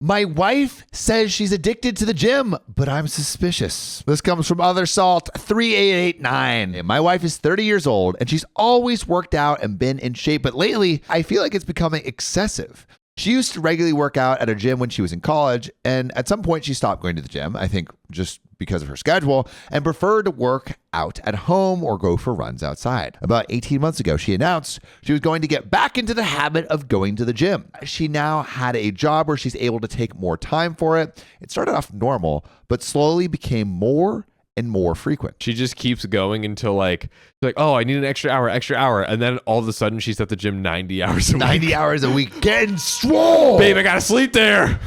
My wife says she's addicted to the gym, but I'm suspicious. This comes from Other Salt 3889. My wife is 30 years old and she's always worked out and been in shape, but lately I feel like it's becoming excessive. She used to regularly work out at a gym when she was in college, and at some point she stopped going to the gym, I think just because of her schedule, and preferred to work out at home or go for runs outside. About 18 months ago, she announced she was going to get back into the habit of going to the gym. She now had a job where she's able to take more time for it. It started off normal, but slowly became more and more frequent. She just keeps going until like, oh, I need an extra hour. And then all of a sudden she's at the gym 90 hours a week. 90 hours a week. Getting swole. Babe, I gotta sleep there.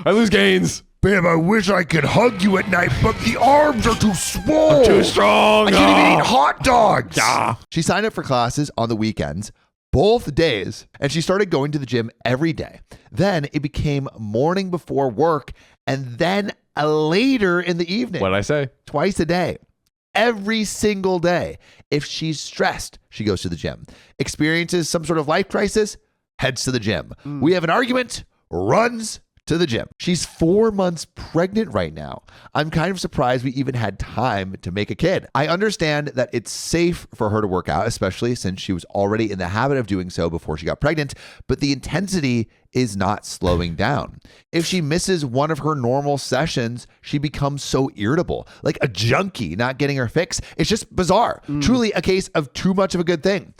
I lose gains. Babe, I wish I could hug you at night, but the arms are too swole. I'm too strong. I can't even eat hot dogs. Ah. She signed up for classes on the weekends, both days, and she started going to the gym every day. Then it became morning before work, and then later in the evening. What'd I say? Twice a day. Every single day. If she's stressed, she goes to the gym. Experiences some sort of life crisis, heads to the gym. We have an argument, runs to the gym. She's 4 months pregnant right now. I'm kind of surprised we even had time to make a kid. I understand that it's safe for her to work out, especially since she was already in the habit of doing so before she got pregnant, but the intensity is not slowing down. If she misses one of her normal sessions, she becomes so irritable, like a junkie not getting her fix. It's just bizarre. Truly a case of too much of a good thing.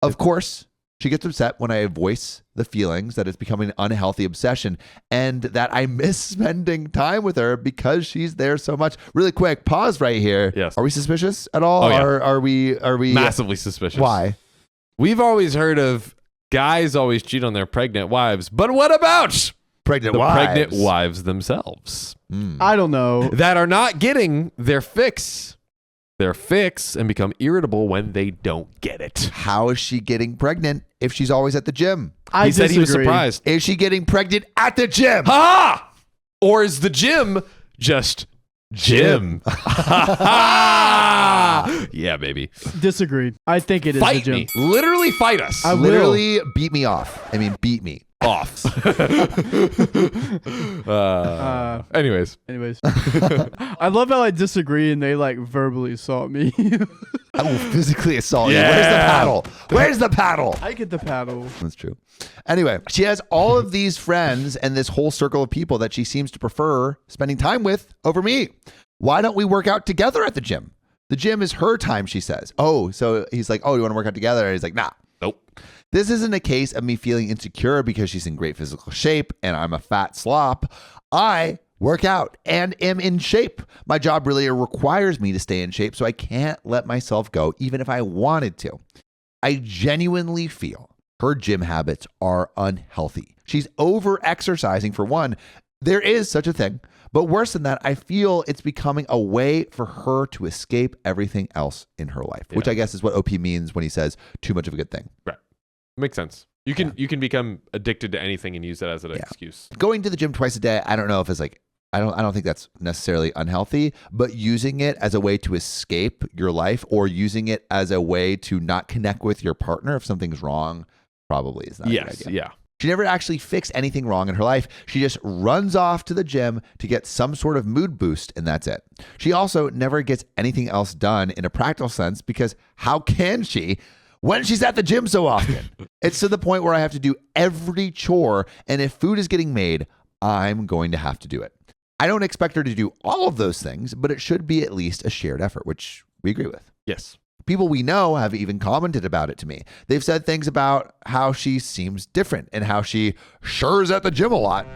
Of course, she gets upset when I voice the feelings that it's becoming an unhealthy obsession and that I miss spending time with her because she's there so much. Really quick, pause right here. Yes. Are we suspicious at all? Oh, yeah. Or are we Massively suspicious. Why? We've always heard of guys always cheat on their pregnant wives, but what about Pregnant the wives. pregnant wives themselves I don't know. that are not getting their fix and become irritable when they don't get it? How is she getting pregnant if she's always at the gym? I He said disagree. he was surprised. Is she getting pregnant at the gym? Ha! Or is the gym just Jim? Yeah, baby. Disagred. I think it is the Fight gym. me. Literally fight us. I will. Literally beat me off. I mean, beat me. Off. Anyways. I love how I disagree and they like verbally assault me. I will physically assault Yeah. you. Where's the paddle? Where's the paddle? I get the paddle. That's true. Anyway, she has all of these friends and this whole circle of people that she seems to prefer spending time with over me. Why don't we work out together at the gym? The gym is her time, she says. Oh, so he's like, oh, you want to work out together? And he's like, nah. Nope. This isn't a case of me feeling insecure because she's in great physical shape and I'm a fat slop. I work out and am in shape. My job really requires me to stay in shape, so I can't let myself go even if I wanted to. I genuinely feel her gym habits are unhealthy. She's over-exercising for one. There is such a thing. But worse than that, I feel it's becoming a way for her to escape everything else in her life, which I guess is what OP means when he says too much of a good thing. Right. Makes sense. You can become addicted to anything and use that as an excuse. Going to the gym twice a day, I don't know if it's like, I don't think that's necessarily unhealthy, but using it as a way to escape your life or using it as a way to not connect with your partner if something's wrong probably is not a good idea. Yeah. She never actually fixed anything wrong in her life. She just runs off to the gym to get some sort of mood boost, and that's it. She also never gets anything else done in a practical sense because how can she when she's at the gym so often? It's to the point where I have to do every chore, and if food is getting made, I'm going to have to do it. I don't expect her to do all of those things, but it should be at least a shared effort, which we agree with. Yes. People we know have even commented about it to me. They've said things about how she seems different and how she sure is at the gym a lot.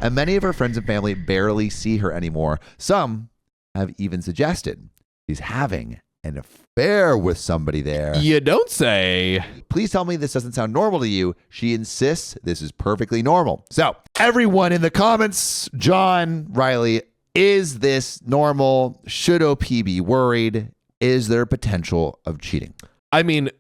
And many of her friends and family barely see her anymore. Some have even suggested she's having an affair with somebody there. You don't say. Please tell me this doesn't sound normal to you. She insists this is perfectly normal. So everyone in the comments, John, Riley, is this normal? Should OP be worried? Is there potential of cheating? I mean,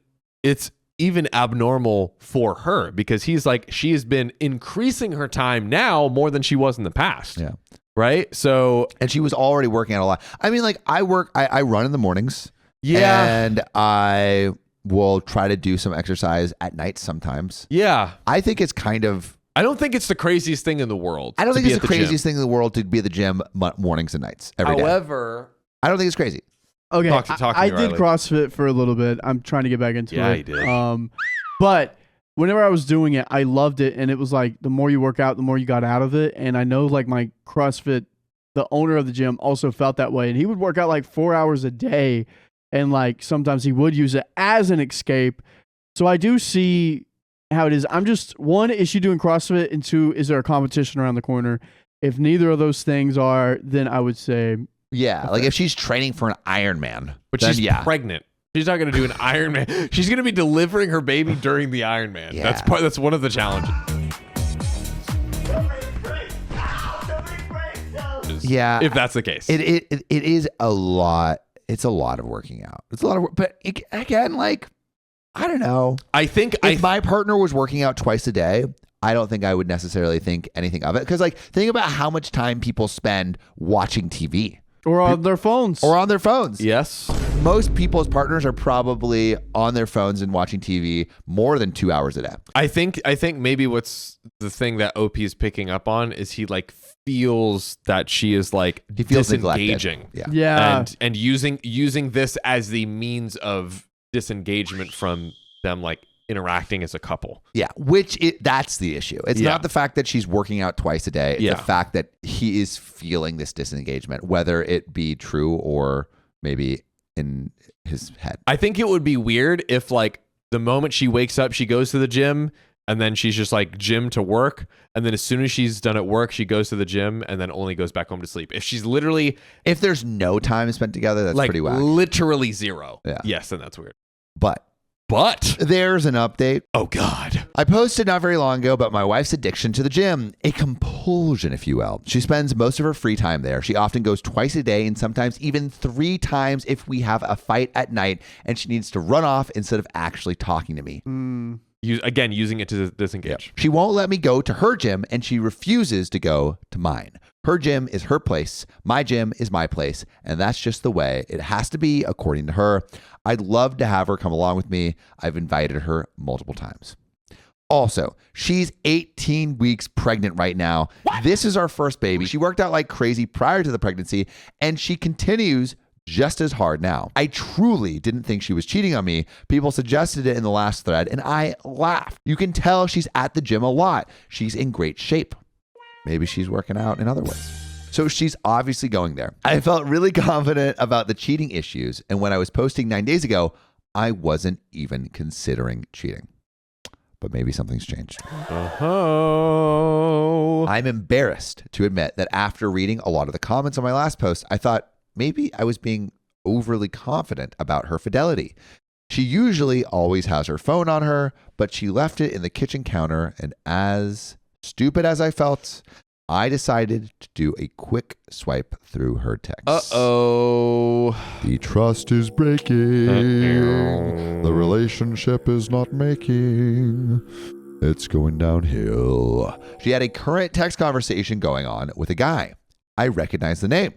it's even abnormal for her because he's like, she has been increasing her time now more than she was in the past. Yeah. Right. So, and she was already working out a lot. I mean, like I run in the mornings. Yeah. And I will try to do some exercise at night sometimes. Yeah. I think it's kind of I don't think it's the craziest thing in the world. I don't to think be it's at the craziest thing in the world to be at the gym mornings and nights every day. However, I don't think it's crazy. Okay, Talk to I me, did Riley. CrossFit for a little bit. I'm trying to get back into it. Yeah, you did. But whenever I was doing it, I loved it, and it was like the more you work out, the more you got out of it. And I know like my CrossFit, the owner of the gym also felt that way, and he would work out like 4 hours a day, and like sometimes he would use it as an escape. So I do see how it is. I'm just, one, is she doing CrossFit, and two, is there a competition around the corner? If neither of those things are, then I would say. Yeah, like if she's training for an Ironman, but then she's pregnant. She's not going to do an Ironman. She's going to be delivering her baby during the Ironman. Yeah. That's one of the challenges. Yeah, If that's the case. it is a lot. It's a lot of working out. It's a lot of work. But again, like, I don't know. I think If my partner was working out twice a day, I don't think I would necessarily think anything of it. Because, like, think about how much time people spend watching TV Or on their phones. or on their phones. yes. Most people's partners are probably on their phones and watching TV more than 2 hours a day. I think maybe what's the thing that OP is picking up on is he like feels that she is like He feels neglected. disengaging. Yeah. Yeah. And using this as the means of disengagement from them like interacting as a couple. Yeah, that's the issue. It's Yeah. not the fact that she's working out twice a day. It's Yeah. the fact that he is feeling this disengagement, whether it be true or maybe in his head. I think it would be weird if like the moment she wakes up, she goes to the gym and then she's just like gym to work. And then as soon as she's done at work, she goes to the gym and then only goes back home to sleep. If she's literally If there's no time spent together, that's like pretty whack. literally zero. Yeah. Yes, then that's weird. But But there's an update. oh God. I posted not very long ago about my wife's addiction to the gym, a compulsion, if you will. She spends most of her free time there. She often goes twice a day and sometimes even 3 times if we have a fight at night and she needs to run off instead of actually talking to me. Again, using it to disengage. She won't let me go to her gym and she refuses to go to mine. Her gym is her place. My gym is my place. And that's just the way it has to be, according to her. I'd love to have her come along with me. I've invited her multiple times. Also, she's 18 weeks pregnant right now. What? This is our first baby. She worked out like crazy prior to the pregnancy, and she continues just as hard now. I truly didn't think she was cheating on me. People suggested it in the last thread, and I laughed. You can tell she's at the gym a lot. She's in great shape. Maybe she's working out in other ways. So she's obviously going there. I felt really confident about the cheating issues, and when I was posting 9 days ago, I wasn't even considering cheating. But maybe something's changed. Oh. I'm embarrassed to admit that after reading a lot of the comments on my last post, I thought maybe I was being overly confident about her fidelity. She usually always has her phone on her, but she left it in the kitchen counter, and as stupid as I felt, I decided to do a quick swipe through her text. Uh-oh. The trust is breaking. The relationship is not making. It's going downhill. She had a current text conversation going on with a guy. I recognize the name.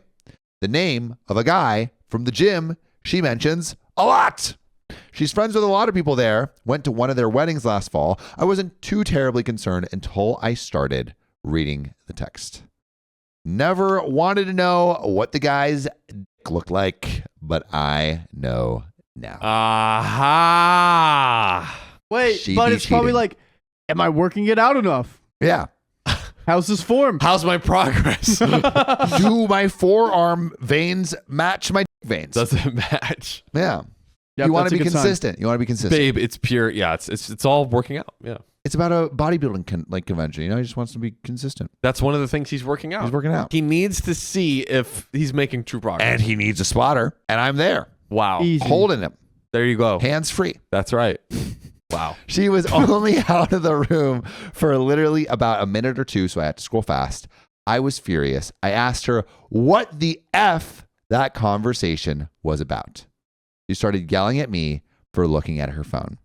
The name of a guy from the gym she mentions a lot. She's friends with a lot of people there. Went to one of their weddings last fall. I wasn't too terribly concerned until I started reading the text. Never wanted to know what the guy's dick looked like, but I know now. Aha. Wait, She but be it's probably cheating. like, am I working it out enough? Yeah. How's this form? How's my progress? Do my forearm veins match my dick veins? Does it match? Yeah. Yep, You want that's to a be good sign. consistent. You want to be consistent. Babe, it's pure. Yeah, it's all working out. Yeah. It's about a bodybuilding convention. You know, he just wants to be consistent. That's one of the things he's working out. He's working out. He needs to see if he's making true progress. And he needs a spotter. And I'm there, wow. Easy. holding him, There you go. hands free. That's right. Wow. She was only out of the room for literally about a minute or two, so I had to scroll fast. I was furious. I asked her what the F that conversation was about. She started yelling at me for looking at her phone.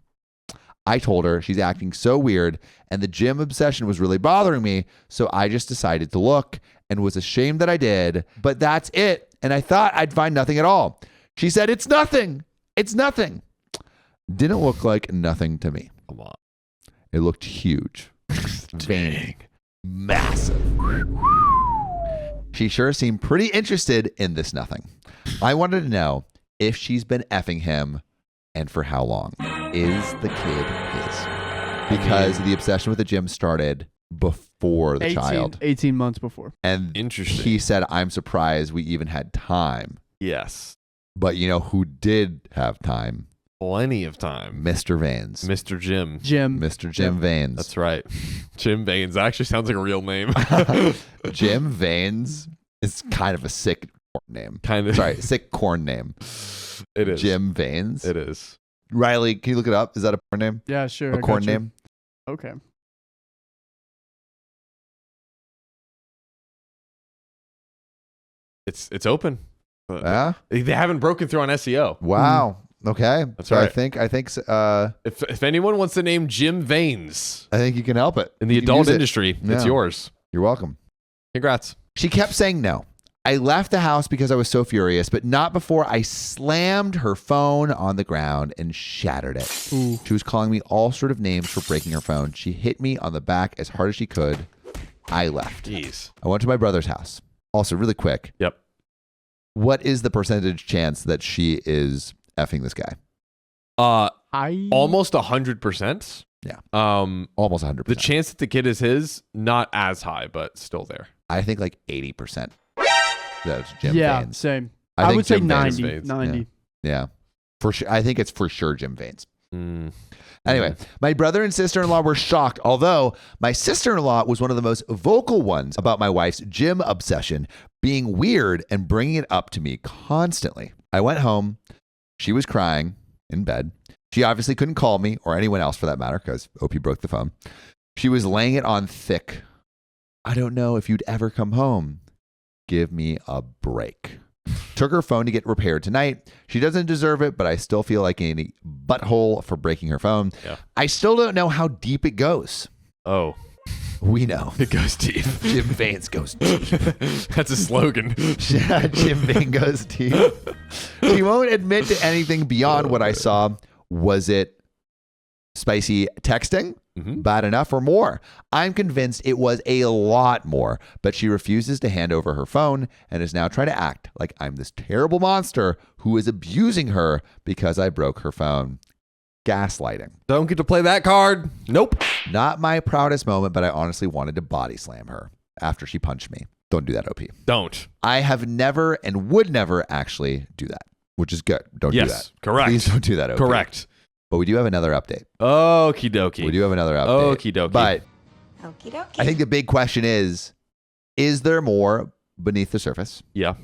I told her she's acting so weird and the gym obsession was really bothering me, so I just decided to look and was ashamed that I did, but that's it. And I thought I'd find nothing at all. She said, "It's nothing. It's nothing." Didn't look like nothing to me. Come on. It looked huge. Vein. Massive. She sure seemed pretty interested in this nothing. I wanted to know if she's been effing him and for how long. Is the kid his? Because the obsession with the gym started before the child. 18 months before. And Interesting. he said, I'm surprised we even had time. Yes. But you know who did have time? Plenty of time. Mr. Vanes. Mr. Jim. Mr. Jim Vanes. That's right. Jim Vanes. That actually sounds like a real name. Jim Vanes is kind of a sick corn name. Kind of. Sorry, sick corn name. It is. Jim Vanes. It is. Riley, can you look it up? Is that a porn name? Yeah, sure. A corn name? Okay. It's open. Yeah. They haven't broken through on SEO. Wow. Okay. That's So right. I think If anyone wants the name Jim Vanes I think you can help it. in the You can adult use it. industry, it's Yeah. yours. You're welcome. Congrats. She kept saying no. I left the house because I was so furious, but not before I slammed her phone on the ground and shattered it. Ooh. She was calling me all sort of names for breaking her phone. She hit me on the back as hard as she could. I left. Jeez. I went to my brother's house. Also, really quick, Yep. what is the percentage chance that she is effing this guy? Almost 100%. Yeah. The Almost 100%. chance that the kid is his, not as high, but still there. I think like 80%. That's Jim Yeah, Vanes. same. I I think would say Jim Vanes. 90. Vanes. 90. Yeah. For sure. I think it's for sure Jim Vanes. Mm. Anyway, my brother and sister-in-law were shocked, although my sister-in-law was one of the most vocal ones about my wife's gym obsession, being weird and bringing it up to me constantly. I went home. She was crying in bed. She obviously couldn't call me or anyone else for that matter because OP broke the phone. She was laying it on thick. I don't know if you'd ever come home. Give me a break. Took her phone to get repaired tonight. She doesn't deserve it, but I still feel like a butthole for breaking her phone. Yeah. I still don't know how deep it goes. Oh, We know. it goes deep. Jim Vanes goes deep. That's a slogan. Jim Vanes goes deep. She won't admit to anything beyond what I saw. Was it spicy texting? Mhm. Bad enough or more? I'm convinced it was a lot more, but she refuses to hand over her phone and is now trying to act like I'm this terrible monster who is abusing her because I broke her phone. Gaslighting. Don't get to play that card. Nope. Not my proudest moment, but I honestly wanted to body slam her after she punched me. Don't do that, OP. Don't. I have never and would never actually do that, which is good. Don't do Yes, that. correct. Please don't do that, OP. Correct. But we do have another update. Okie dokie. We do have another update. Okie dokie. But Okie dokie. I think the big question is there more beneath the surface? Yeah.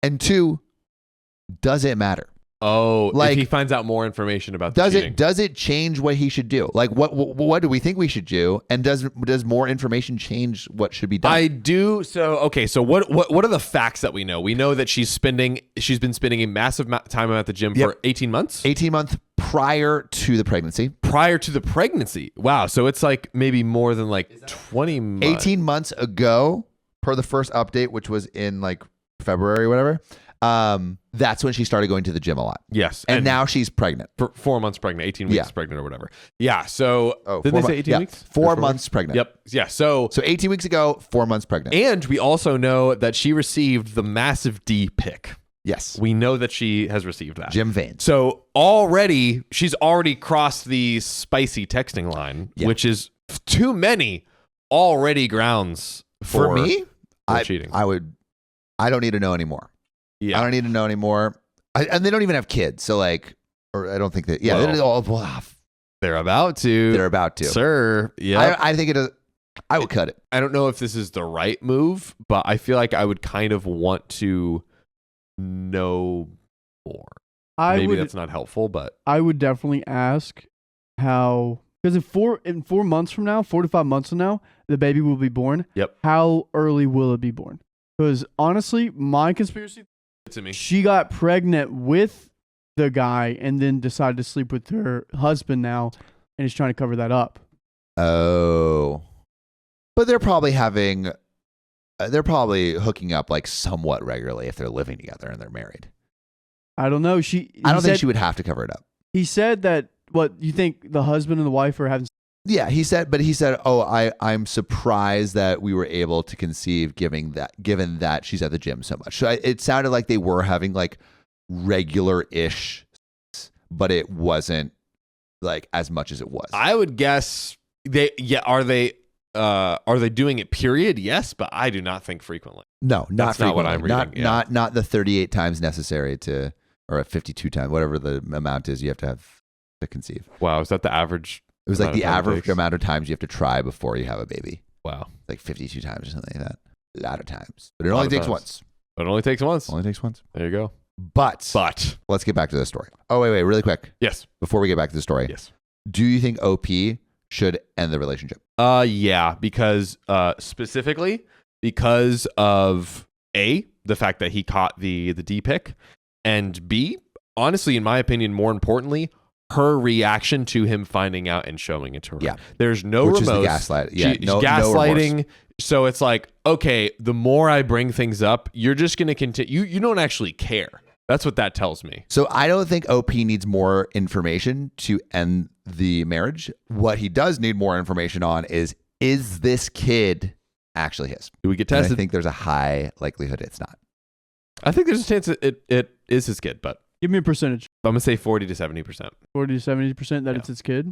And two, does it matter? Oh, Like- if he finds out more information about the Does cheating. it change what he should do? Like what do we think we should do? And does more information change what should be done? I do. So okay. So what are the facts that we know? We know that she's been spending a massive time at the gym Yep. for 18 months 18 months prior to the pregnancy. prior to the pregnancy. Wow. So it's like maybe more than like 20 months. 18 months ago, per the first update, which was in like February or whatever. That's when she started going to the gym a lot. Yes. And now she's pregnant. for 4 months pregnant, 18 weeks Yeah. pregnant or whatever. Yeah. So did 4 they say months. 18 Yeah, weeks? 4 months pregnant. Yep. Yeah. So 18 weeks ago, 4 months pregnant. and we also know that she received the massive D pic. Yes. We know that she has received that. Jim Vanes. So she's already crossed the spicy texting line, Yeah. which is too many already grounds For me, cheating. I don't need to know anymore. Yeah. I don't need to know anymore. And they don't even have kids. So like, or I don't think that, yeah, They're about to. they're about to. Sir. Yeah. I think it is. I would cut it. I don't know if this is the right move, but I feel like I would kind of want to know more. Maybe that's not helpful, but I would definitely ask how, because in 4 months from now, 4 to 5 months from now, the baby will be born. Yep. How early will it be born? Because honestly, my conspiracy, to me. she got pregnant with the guy and then decided to sleep with her husband now and is trying to cover that up. Oh, but they're probably hooking up like somewhat regularly if they're living together and they're married. I don't know. I don't think she would have to cover it up. He said that, what, you think the husband and the wife are having Yeah, he said, oh, I'm surprised that we were able to conceive given that she's at the gym so much. So it sounded like they were having like regular-ish, but it wasn't like as much as it was. I would guess are they doing it period? Yes, but I do not think frequently. No, That's not what I'm reading. Not the 38 times necessary or a 52 times, whatever the amount is you have to have to conceive. Wow, is that the average? It was like the average amount of times you have to try before you have a baby. Wow. Like 52 times or something like that. A lot of times. But it only takes once. It only takes once. Only takes once. There you go. But let's get back to the story. Oh, wait, really quick. Yes. Before we get back to the story. Yes. Do you think OP should end the relationship? Yeah, because specifically because of A, the fact that he caught the D pic, and B, honestly, in my opinion, more importantly, her reaction to him finding out and showing it to her. Yeah. There's no Which remorse. is the gaslight. Yeah, She's no gaslighting. remorse. So it's like, okay, the more I bring things up, you're just going to continue. You don't actually care. That's what that tells me. So I don't think OP needs more information to end the marriage. What he does need more information on is this kid actually his? Do we get And tested? I think there's a high likelihood it's not. I think there's a chance it is his kid, but Give me a percentage. I'm going to say 40 to 70%. 40 to 70% that it's its kid.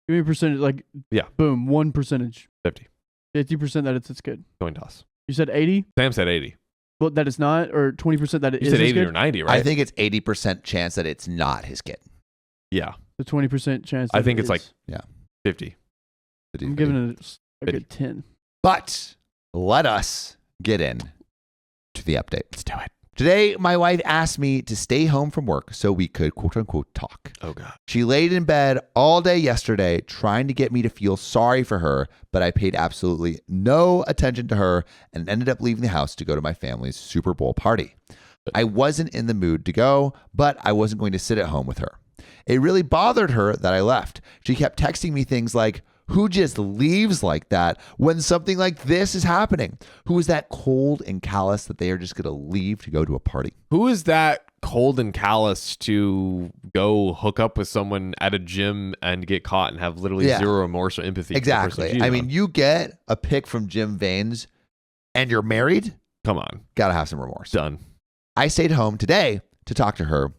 Give me a percentage, like, Yeah. boom, 1%. 50. 50% that it's its kid. Coin toss. You said 80? Sam said 80. Well, that it's not, or 20% that it You is said his 80 kid? or 90, right? I think it's 80% chance that it's not his kid. Yeah. The 20% chance. I that think it it's like is. 50. I'm giving it a good 10. But let us get in to the update. Let's do it. Today, my wife asked me to stay home from work so we could quote unquote talk. Oh, God. She laid in bed all day yesterday trying to get me to feel sorry for her, but I paid absolutely no attention to her and ended up leaving the house to go to my family's Super Bowl party. I wasn't in the mood to go, but I wasn't going to sit at home with her. It really bothered her that I left. She kept texting me things like, who just leaves like that when something like this is happening? Who is that cold and callous that they are just going to leave to go to a party? Who is that cold and callous to go hook up with someone at a gym and get caught and have literally zero remorse or empathy? Exactly. I mean, you get a pic from Jim Vanes and you're married. Come on. Got to have some remorse. Done. I stayed home today to talk to her.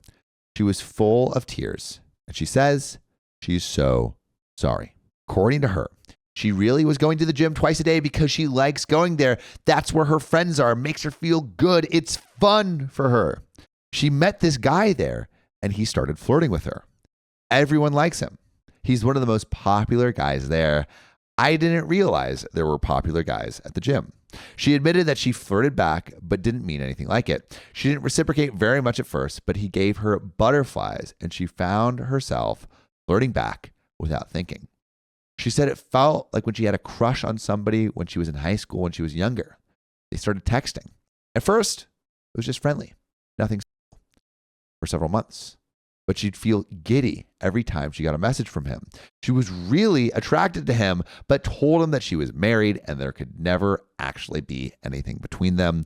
She was full of tears and she says she's so sorry. According to her, she really was going to the gym twice a day because she likes going there. That's where her friends are. Makes her feel good. It's fun for her. She met this guy there and he started flirting with her. Everyone likes him. He's one of the most popular guys there. I didn't realize there were popular guys at the gym. She admitted that she flirted back, but didn't mean anything like it. She didn't reciprocate very much at first, but he gave her butterflies and she found herself flirting back without thinking. She said it felt like when she had a crush on somebody when she was in high school, when she was younger. They started texting. At first, it was just friendly, nothing for several months. But she'd feel giddy every time she got a message from him. She was really attracted to him, but told him that she was married and there could never actually be anything between them.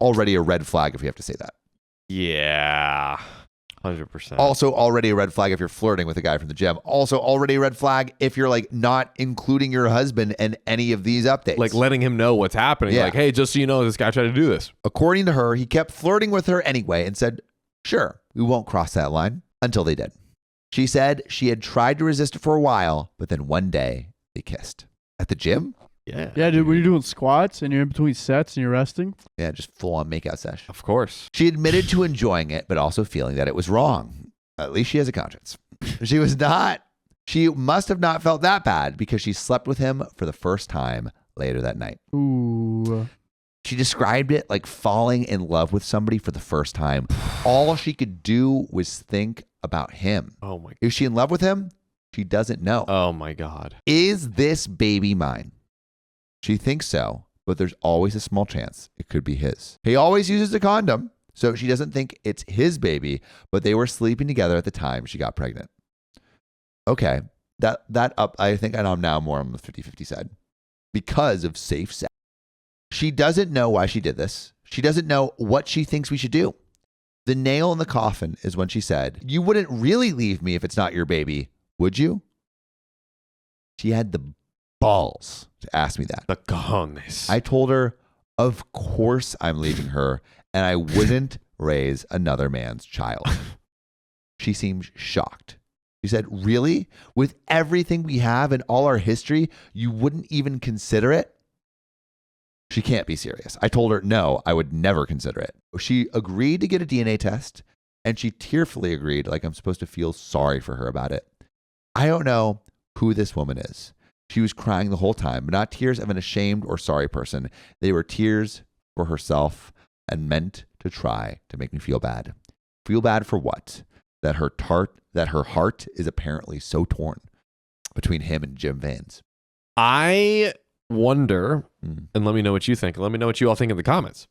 Already a red flag if you have to say that. Yeah. 100%. Also already a red flag if you're flirting with a guy from the gym. Also already a red flag if you're like not including your husband in any of these updates. Like letting him know what's happening. Yeah. Like, hey, just so you know, this guy tried to do this. According to her, he kept flirting with her anyway and said, sure, we won't cross that line, until they did. She said she had tried to resist it for a while, but then one day they kissed. At the gym? Yeah. Yeah, dude, when you're doing squats and you're in between sets and you're resting. Yeah, just full on makeout sesh. Of course. She admitted to enjoying it, but also feeling that it was wrong. At least she has a conscience. She must have not felt that bad because she slept with him for the first time later that night. Ooh. She described it like falling in love with somebody for the first time. All she could do was think about him. Oh my. Is she in love with him? She doesn't know. Oh my God. Is this baby mine? She thinks so, but there's always a small chance it could be his. He always uses a condom, so she doesn't think it's his baby, but they were sleeping together at the time she got pregnant. Okay, that up. I think I'm now more on the 50-50 side because of safe sex. She doesn't know why she did this. She doesn't know what she thinks we should do. The nail in the coffin is when she said, "You wouldn't really leave me if it's not your baby, would you?" She had the balls to ask me that. The cojones. I told her, of course I'm leaving her, and I wouldn't raise another man's child. She seemed shocked. She said, really? With everything we have and all our history, you wouldn't even consider it? She can't be serious. I told her, no, I would never consider it. She agreed to get a DNA test, and she tearfully agreed, like I'm supposed to feel sorry for her about it. I don't know who this woman is. She was crying the whole time, but not tears of an ashamed or sorry person. They were tears for herself and meant to try to make me feel bad. Feel bad for what? That her heart is apparently so torn between him and Jim Vans. I wonder, and let me know what you think. Let me know what you all think in the comments.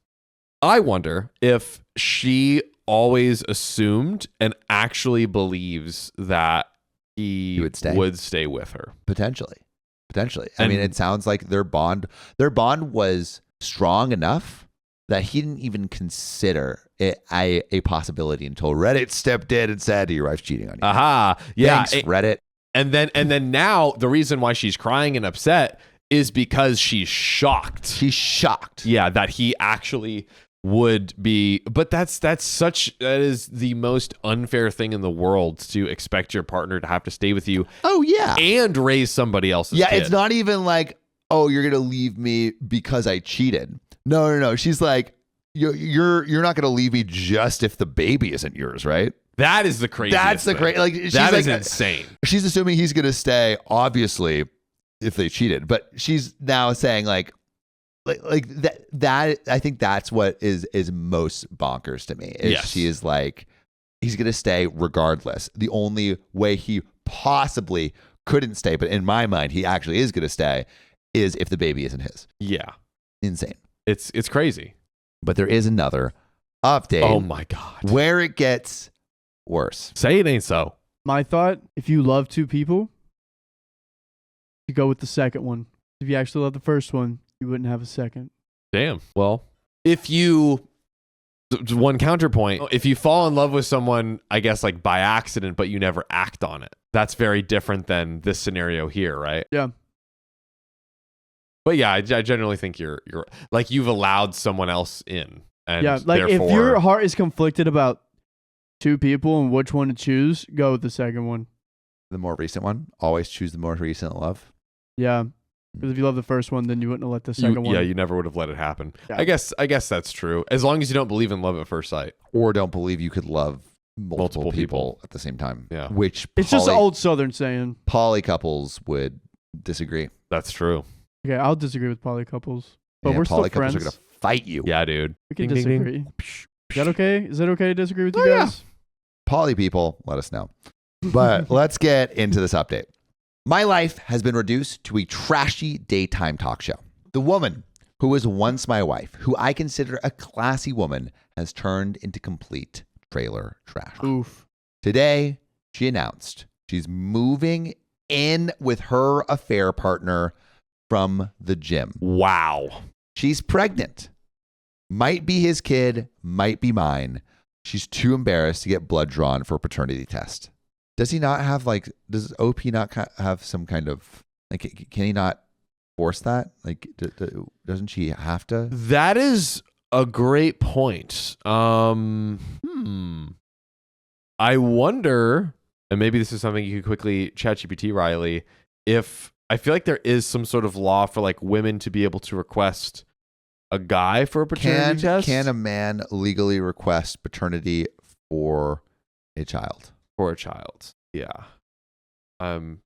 I wonder if she always assumed and actually believes that he would stay with her. Potentially. I mean, it sounds like their bond was strong enough that he didn't even consider it a possibility until Reddit stepped in and said, your wife's cheating on you. Aha. Yeah. Thanks, Reddit. And then now the reason why she's crying and upset is because she's shocked. She's shocked. Yeah, that he actually would be. But that is the most unfair thing in the world, to expect your partner to have to stay with you. Oh yeah. And raise somebody else's kid. It's not even like, oh, you're gonna leave me because I cheated. No. She's like, you're not gonna leave me just if the baby isn't yours, right? That is the craziest. That's the crazy. Like she's that is like, insane. She's assuming he's gonna stay, obviously, if they cheated. But she's now saying like that. I think that's what is most bonkers to me. Yes. She is like, he's gonna stay regardless. The only way he possibly couldn't stay, but in my mind, he actually is gonna stay, is if the baby isn't his. Yeah. Insane. It's crazy. But there is another update. Oh my God. Where it gets worse. Say it ain't so. My thought, if you love two people, you go with the second one. If you actually love the first one, you wouldn't have a second. Damn. Well, one counterpoint, if you fall in love with someone, I guess like by accident, but you never act on it, that's very different than this scenario here, right? Yeah. But yeah, I generally think you're like, you've allowed someone else in. And yeah, like if your heart is conflicted about two people and which one to choose, go with the second one. The more recent one. Always choose the more recent love. Yeah. Because if you love the first one, then you wouldn't have let the second one. Yeah, you never would have let it happen. Yeah. I guess that's true. As long as you don't believe in love at first sight. Or don't believe you could love multiple people at the same time. Yeah. Which it's just an old Southern saying. Poly couples would disagree. That's true. Okay, I'll disagree with poly couples. But we're still poly friends. couples are going to fight you. Yeah, dude. We can Ding, ding, disagree. ding. Is that okay? Is it okay to disagree with you Oh, guys? Poly people, let us know. But let's get into this update. My life has been reduced to a trashy daytime talk show. The woman who was once my wife, who I consider a classy woman, has turned into complete trailer trash. Oof. Today, she announced she's moving in with her affair partner from the gym. Wow. She's pregnant. Might be his kid, might be mine. She's too embarrassed to get blood drawn for a paternity test. Does he not have does OP not have some kind of, can he not force that? Doesn't she have to? That is a great point. I wonder, and maybe this is something you could quickly ChatGPT, Riley, if I feel like there is some sort of law for women to be able to request a guy for a paternity test. Can a man legally request paternity for a child? For a child. Yeah. I'm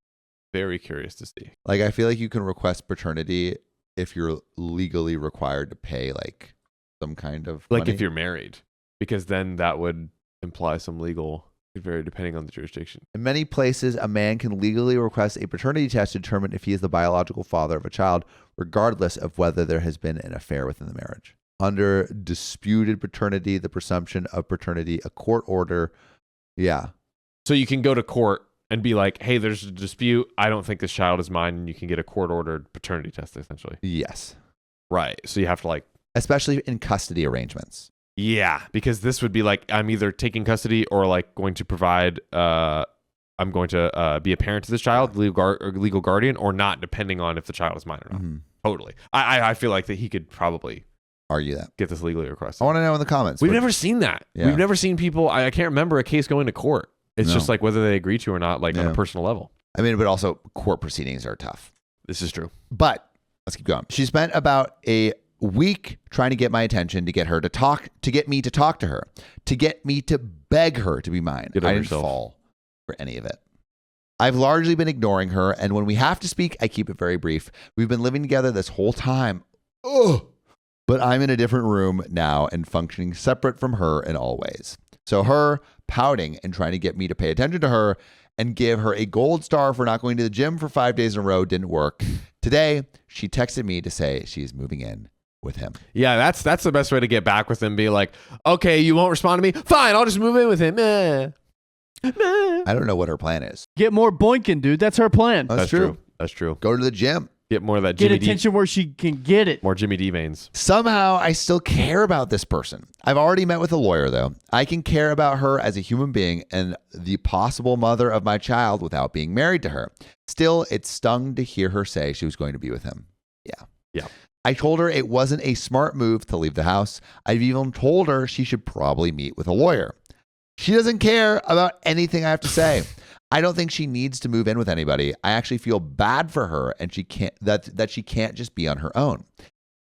very curious to see. I feel like you can request paternity if you're legally required to pay some kind of money. If you're married, because then that would imply some legal, vary depending on the jurisdiction. In many places, a man can legally request a paternity test to determine if he is the biological father of a child, regardless of whether there has been an affair within the marriage. Under disputed paternity, the presumption of paternity, a court order. Yeah. So you can go to court and be like, hey, there's a dispute. I don't think this child is mine. And you can get a court-ordered paternity test, essentially. Yes. Right. So you have to especially in custody arrangements. Yeah, because this would be I'm either taking custody or going to provide a I'm going to be a parent to this child, legal guardian, or not, depending on if the child is mine or not. Mm-hmm. Totally. I feel like that he could probably Argue that. get this legally requested. I want to know in the comments. We've never seen that. Yeah. We've never seen people. I can't remember a case going to court. It's just like whether they agree to or not, like on a personal level. I mean, but also court proceedings are tough. This is true. But let's keep going. She spent about a week trying to get my attention, to get her to talk, to get me to talk to her, to get me to beg her to be mine. I didn't fall for any of it. I've largely been ignoring her, and when we have to speak, I keep it very brief. We've been living together this whole time. Ugh. But I'm in a different room now and functioning separate from her in all ways. So her pouting and trying to get me to pay attention to her and give her a gold star for not going to the gym for 5 days in a row didn't work. Today, she texted me to say she's moving in with him. Yeah, that's the best way to get back with him. Be like, okay, you won't respond to me? Fine, I'll just move in with him. I don't know what her plan is. Get more boinking, dude. That's her plan. That's true. That's true. Go to the gym. Get more of that Get Jimmy attention where she can get it. more Jimmy D veins. Somehow, I still care about this person. I've already met with a lawyer, though. I can care about her as a human being and the possible mother of my child without being married to her. Still, it stung to hear her say she was going to be with him. Yeah. I told her it wasn't a smart move to leave the house. I've even told her she should probably meet with a lawyer. She doesn't care about anything I have to say. I don't think she needs to move in with anybody. I actually feel bad for her, and she can't that she can't just be on her own.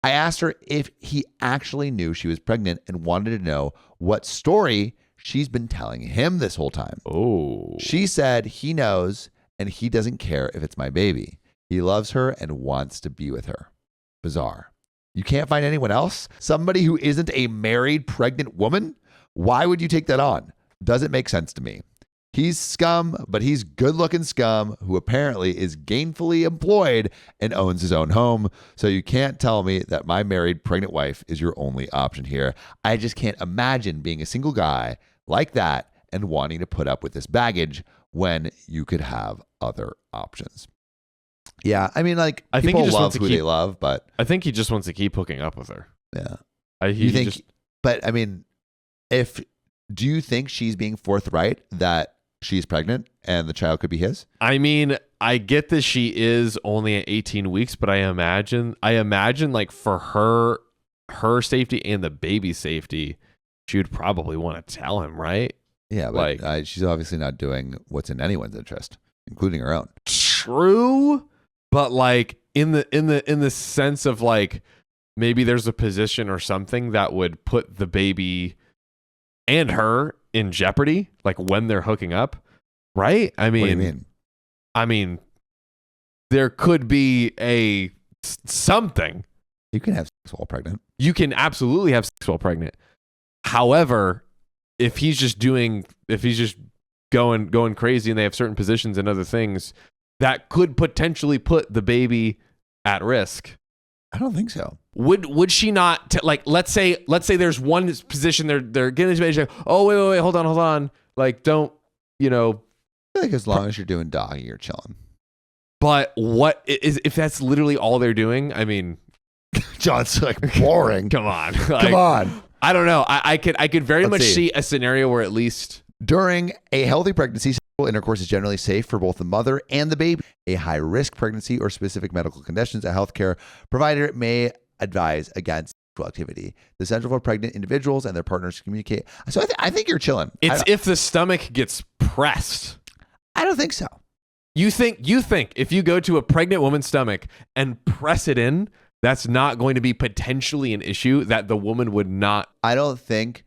I asked her if he actually knew she was pregnant and wanted to know what story she's been telling him this whole time. Oh. She said he knows and he doesn't care if it's my baby. He loves her and wants to be with her. Bizarre. You can't find anyone else? Somebody who isn't a married pregnant woman? Why would you take that on? Doesn't make sense to me. He's scum, but he's good-looking scum who apparently is gainfully employed and owns his own home. So you can't tell me that my married pregnant wife is your only option here. I just can't imagine being a single guy like that and wanting to put up with this baggage when you could have other options. Yeah, I mean, like, I think people he just love wants to who keep- they love, but I think he just wants to keep hooking up with her. yeah. You think? Just, But I mean, do you think she's being forthright that she's pregnant and the child could be his? I mean, I get that she is only at 18 weeks, but I imagine like for her safety and the baby's safety, she would probably want to tell him, right? Yeah, but she's obviously not doing what's in anyone's interest, including her own. True, but like in the sense of like maybe there's a position or something that would put the baby and her in jeopardy, like when they're hooking up, right? I mean, What do you mean? I mean, there could be something. You can have sex while pregnant. You can absolutely have sex while pregnant. However, if he's just going crazy and they have certain positions and other things that could potentially put the baby at risk. I don't think so. Would she not like let's say there's one position they're getting this baby, like, oh wait, hold on. Like don't, I feel like as long as you're doing doggy, you're chilling. But what is if that's literally all they're doing? I mean, John's like boring. come on. Come on. I don't know. I could very Let's much see. see a scenario where at least During a healthy pregnancy, sexual intercourse is generally safe for both the mother and the baby. A high-risk pregnancy or specific medical conditions, a healthcare provider may advise against sexual activity. The essential for pregnant individuals and their partners to communicate. So I think you're chilling. it's if the stomach gets pressed. I don't think so. You think if you go to a pregnant woman's stomach and press it in, that's not going to be potentially an issue that the woman would not. I don't think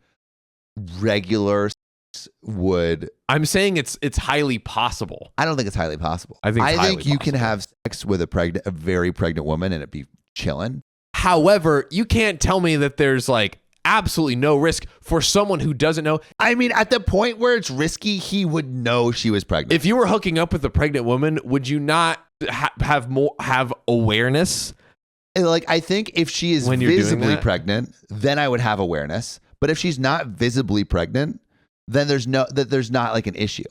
regular sex would. I'm saying it's highly possible. I don't think it's highly possible. I think it's highly you can possible. have sex with a very pregnant woman and it be chilling. However, you can't tell me that there's like absolutely no risk for someone who doesn't know. I mean, at the point where it's risky, he would know she was pregnant. If you were hooking up with a pregnant woman, would you not have awareness? Like, I think if she is When you're doing visibly that? pregnant, then I would have awareness. But if she's not visibly pregnant, then there's not like an issue.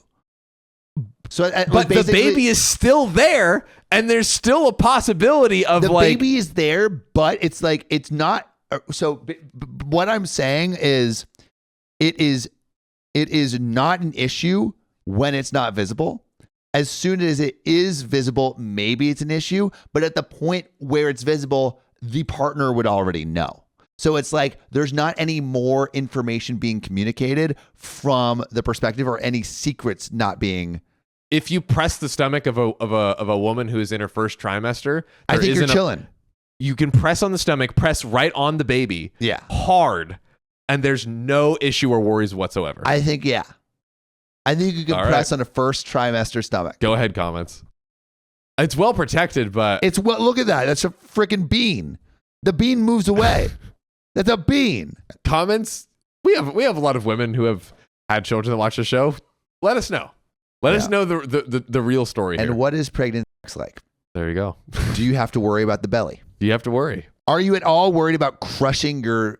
So, But the baby is still there, and there's still a possibility of the like baby is there, but it's like it's not. So what I'm saying is, it is not an issue when it's not visible. As soon as it is visible, maybe it's an issue, but at the point where it's visible, the partner would already know. So it's like there's not any more information being communicated from the perspective or any secrets not being. If you press the stomach of a woman who is in her first trimester, I think you're chilling. You can press on the stomach, press right on the baby, hard, and there's no issue or worries whatsoever. I think you can press on a first trimester stomach. Go ahead, comments. It's well protected, but look at that. That's a freaking bean. The bean moves away. That's a bean. Comments. We have a lot of women who have had children that watch the show. Let us know. Let us know the real story. And here. what is pregnant sex like? There you go. Do you have to worry about the belly? Do you have to worry? Are you at all worried about crushing your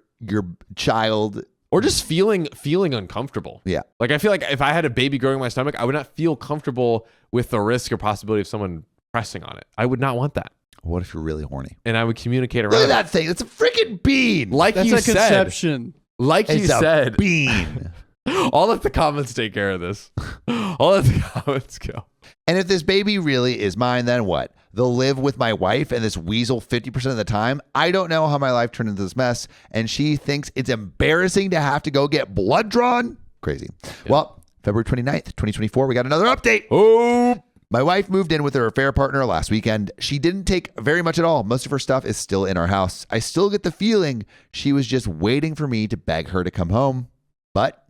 child? Or just feeling uncomfortable. Yeah. Like I feel like if I had a baby growing in my stomach, I would not feel comfortable with the risk or possibility of someone pressing on it. I would not want that. What if you're really horny? And I would communicate around. Look at that thing. It's a freaking bean. Like That's you a said. conception. Like you said. Bean. I'll let the comments take care of this. I'll let the comments go. And if this baby really is mine, then what? They'll live with my wife and this weasel 50% of the time. I don't know how my life turned into this mess. And she thinks it's embarrassing to have to go get blood drawn. Crazy. Yeah. Well, February 29th, 2024, we got another update. Oh, my wife moved in with her affair partner last weekend. She didn't take very much at all. Most of her stuff is still in our house. I still get the feeling she was just waiting for me to beg her to come home. But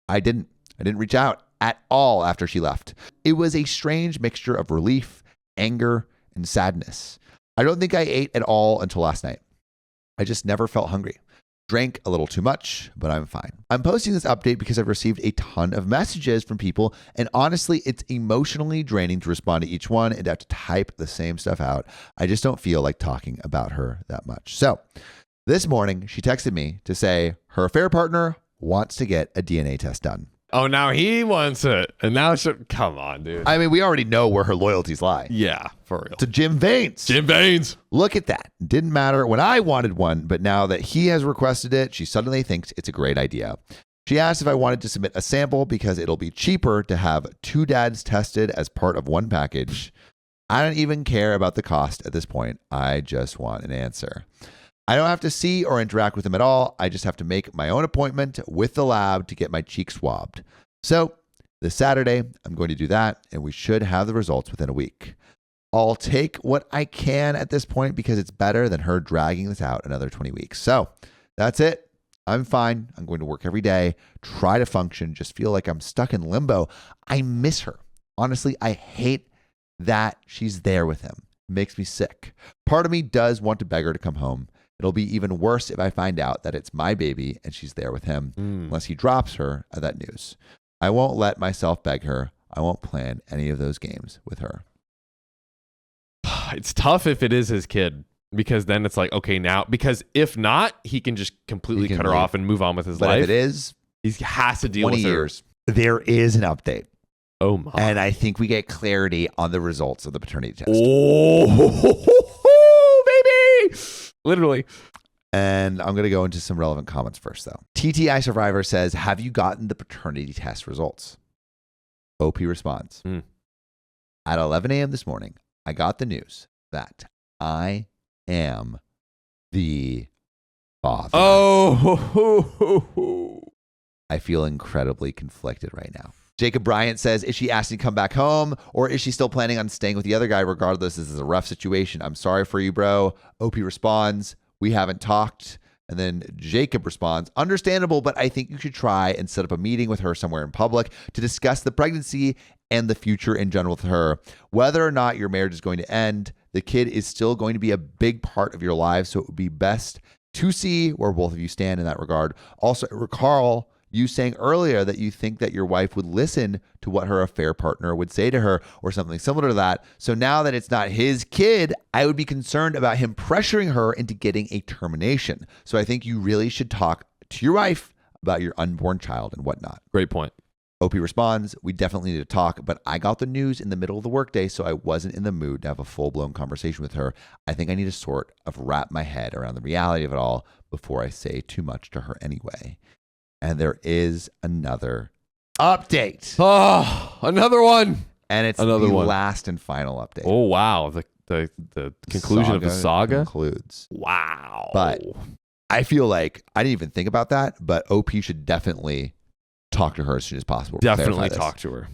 I didn't reach out at all after she left. It was a strange mixture of relief, anger, and sadness. I don't think I ate at all until last night. I just never felt hungry. Drank a little too much, but I'm fine. I'm posting this update because I've received a ton of messages from people, and honestly, it's emotionally draining to respond to each one and to have to type the same stuff out. I just don't feel like talking about her that much. So this morning, she texted me to say her affair partner wants to get a DNA test done. Oh, now he wants it. And now come on, dude. I mean, we already know where her loyalties lie. Yeah, for real. To Jim Vaines. Jim Vaines. Look at that. Didn't matter when I wanted one, but now that he has requested it, she suddenly thinks it's a great idea. She asked if I wanted to submit a sample because it'll be cheaper to have two dads tested as part of one package. I don't even care about the cost at this point. I just want an answer. I don't have to see or interact with him at all. I just have to make my own appointment with the lab to get my cheek swabbed. So this Saturday, I'm going to do that, and we should have the results within a week. I'll take what I can at this point because it's better than her dragging this out another 20 weeks. So that's it. I'm fine. I'm going to work every day, try to function, just feel like I'm stuck in limbo. I miss her. Honestly, I hate that she's there with him. It makes me sick. Part of me does want to beg her to come home. It'll be even worse if I find out that it's my baby and she's there with him, unless he drops her at that news. I won't let myself beg her. I won't plan any of those games with her. It's tough if it is his kid, because then it's like, okay, now, because if not, he can just completely cut her off and move on with his life. But if it is, he has to deal 20 with years. There is an update. Oh my. And I think we get clarity on the results of the paternity test. Oh, baby. Literally. And I'm going to go into some relevant comments first, though. TTI Survivor says, have you gotten the paternity test results? OP responds, at 11 a.m. this morning, I got the news that I am the father. Oh. I feel incredibly conflicted right now. Jacob Bryant says, is she asking to come back home, or is she still planning on staying with the other guy? Regardless, this is a rough situation. I'm sorry for you, bro. OP responds, we haven't talked. And then Jacob responds, understandable, but I think you should try and set up a meeting with her somewhere in public to discuss the pregnancy and the future in general with her. Whether or not your marriage is going to end, the kid is still going to be a big part of your lives. So it would be best to see where both of you stand in that regard. Also, recall you saying earlier that you think that your wife would listen to what her affair partner would say to her or something similar to that. So now that it's not his kid, I would be concerned about him pressuring her into getting a termination. So I think you really should talk to your wife about your unborn child and whatnot. Great point. OP responds, we definitely need to talk, but I got the news in the middle of the workday, so I wasn't in the mood to have a full-blown conversation with her. I think I need to sort of wrap my head around the reality of it all before I say too much to her anyway. And there is another update. Oh, another one. And it's Another the one. last and final update. Oh wow, the conclusion of the saga concludes. Wow. But I feel like I didn't even think about that, but OP should definitely talk to her as soon as possible. Definitely talk to her.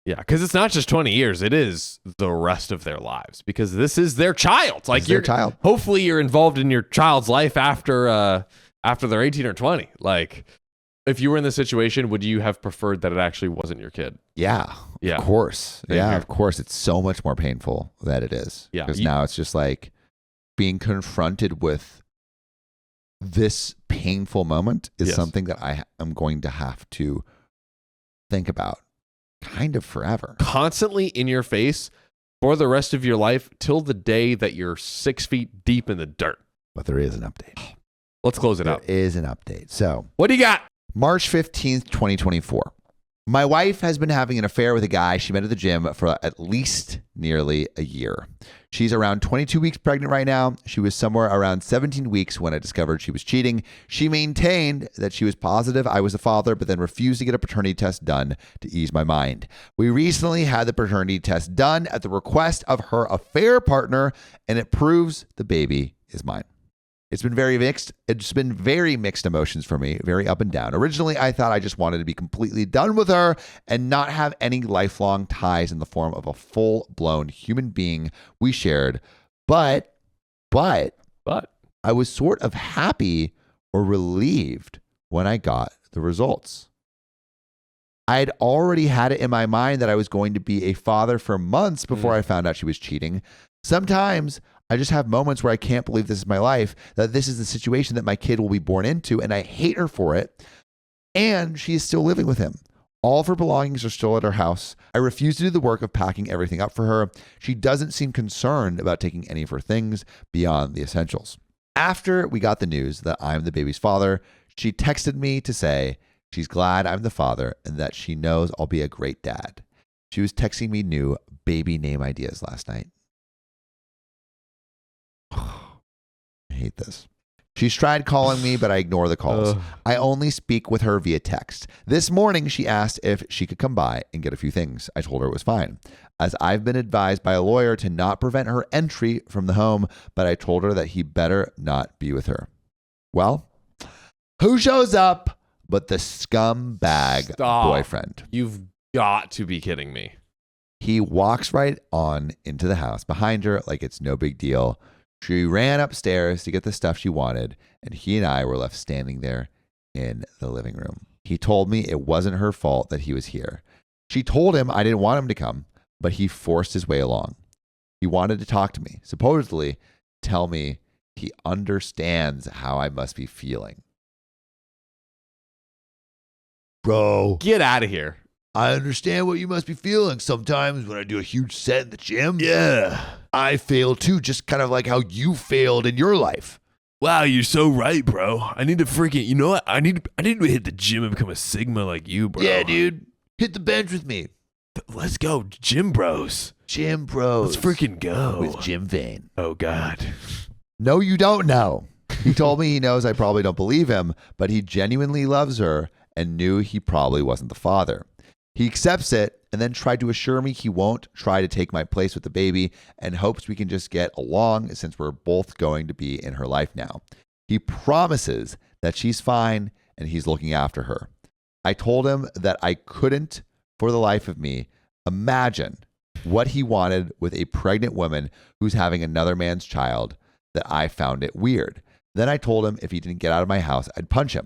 Yeah, because it's not just 20 years; it is the rest of their lives. Because this is their child. Like your child. Hopefully, you're involved in your child's life after they're 18 or 20. Like, if you were in this situation, would you have preferred that it actually wasn't your kid? Yeah, Yeah. of course. Same Yeah, here. of course. It's so much more painful that it is. Yeah. Because now it's just like being confronted with this painful moment is Yes. something that I am going to have to think about kind of forever. Constantly in your face for the rest of your life till the day that you're 6 feet deep in the dirt. But there is an update. Let's close it There out. is an update. So, What do you got? March 15th, 2024. My wife has been having an affair with a guy she met at the gym for at least nearly a year. She's around 22 weeks pregnant right now. She was somewhere around 17 weeks when I discovered she was cheating. She maintained that she was positive I was the father, but then refused to get a paternity test done to ease my mind. We recently had the paternity test done at the request of her affair partner, and it proves the baby is mine. It's been very mixed. It's been very mixed emotions for me, very up and down. Originally, I thought I just wanted to be completely done with her and not have any lifelong ties in the form of a full-blown human being we shared. But I was sort of happy or relieved when I got the results. I had already had it in my mind that I was going to be a father for months before I found out she was cheating. Sometimes I just have moments where I can't believe this is my life, that this is the situation that my kid will be born into, and I hate her for it. And she is still living with him. All of her belongings are still at her house. I refuse to do the work of packing everything up for her. She doesn't seem concerned about taking any of her things beyond the essentials. After we got the news that I'm the baby's father, she texted me to say she's glad I'm the father and that she knows I'll be a great dad. She was texting me new baby name ideas last night. I hate this. She's tried calling me, but I ignore the calls. I only speak with her via text. This morning, she asked if she could come by and get a few things. I told her it was fine, as I've been advised by a lawyer to not prevent her entry from the home, but I told her that he better not be with her. Well, who shows up but the scumbag boyfriend? You've got to be kidding me. He walks right on into the house behind her like it's no big deal. She ran upstairs to get the stuff she wanted, and he and I were left standing there in the living room. He told me it wasn't her fault that he was here. She told him I didn't want him to come, but he forced his way along. He wanted to talk to me, supposedly tell me he understands how I must be feeling. Bro, Get out of here. I understand what you must be feeling sometimes when I do a huge set in the gym. Yeah, I fail too, just kind of like how you failed in your life. Wow, you're so right, bro. I need to freaking, you know what? I need to hit the gym and become a Sigma like you, bro. Yeah, dude. Hit the bench with me. Let's go, gym bros. Gym Bros. Let's freaking go. With Jim Vane. Oh, God. No, you don't know. He told me he knows I probably don't believe him, but he genuinely loves her and knew he probably wasn't the father. He accepts it and then tried to assure me he won't try to take my place with the baby and hopes we can just get along since we're both going to be in her life now. He promises that she's fine and he's looking after her. I told him that I couldn't, for the life of me, imagine what he wanted with a pregnant woman who's having another man's child, that I found it weird. Then I told him if he didn't get out of my house, I'd punch him.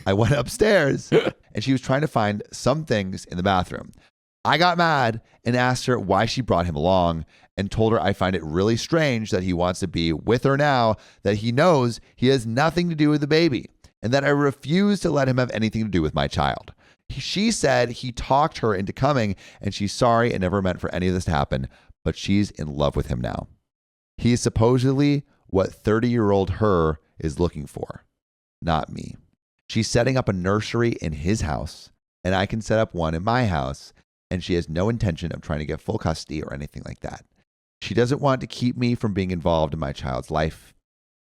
I went upstairs and she was trying to find some things in the bathroom. I got mad and asked her why she brought him along and told her I find it really strange that he wants to be with her now, that he knows he has nothing to do with the baby, and that I refuse to let him have anything to do with my child. She said he talked her into coming and she's sorry and never meant for any of this to happen, but she's in love with him now. He is supposedly what 30-year-old her is looking for, not me. She's setting up a nursery in his house, and I can set up one in my house, and she has no intention of trying to get full custody or anything like that. She doesn't want to keep me from being involved in my child's life.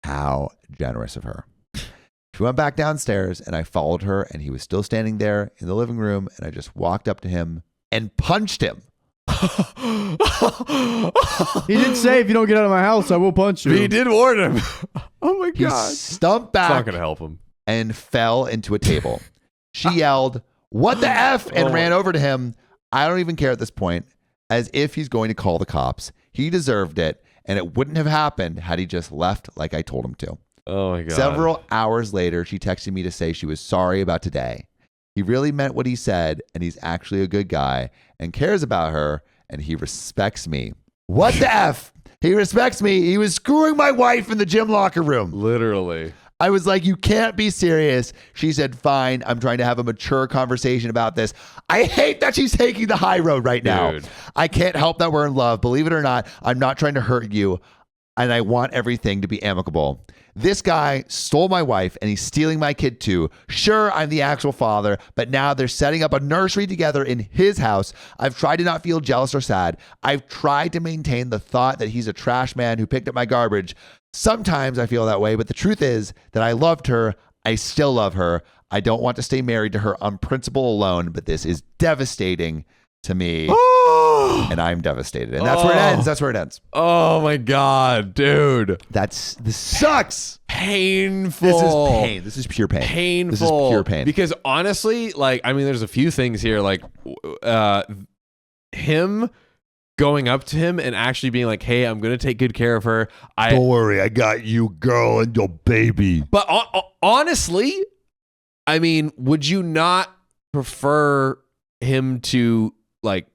How generous of her. She went back downstairs, and I followed her, and he was still standing there in the living room, and I just walked up to him and punched him. He did say, if you don't get out of my house, I will punch you. He did warn him. Oh my He god. stumped It's not back gonna help him. and fell into a table. She yelled, "What the F?" and ran over to him. I don't even care at this point, as if he's going to call the cops. He deserved it, and it wouldn't have happened had he just left like I told him to. Oh my god. Several hours later, she texted me to say she was sorry about today. He really meant what he said, and he's actually a good guy and cares about her, and he respects me. What the F? He respects me. He was screwing my wife in the gym locker room. Literally. I was like, you can't be serious. She said, fine. I'm trying to have a mature conversation about this. I hate that she's taking the high road right now. Dude. I can't help that we're in love. Believe it or not, I'm not trying to hurt you, and I want everything to be amicable. This guy stole my wife, and he's stealing my kid too. Sure, I'm the actual father, but now they're setting up a nursery together in his house. I've tried to not feel jealous or sad. I've tried to maintain the thought that he's a trash man who picked up my garbage. Sometimes I feel that way, but the truth is that I loved her. I still love her. I don't want to stay married to her on principle alone, but this is devastating to me. And I'm devastated. And that's where it ends. That's where it ends. Oh my god, dude. This sucks. Painful. This is pain. This is pure pain. Painful. This is pure pain. Because honestly, like, I mean, there's a few things here, like him going up to him and actually being like, hey, I'm going to take good care of her. Don't worry, I got you, girl, and your baby. But honestly, I mean, would you not prefer him to like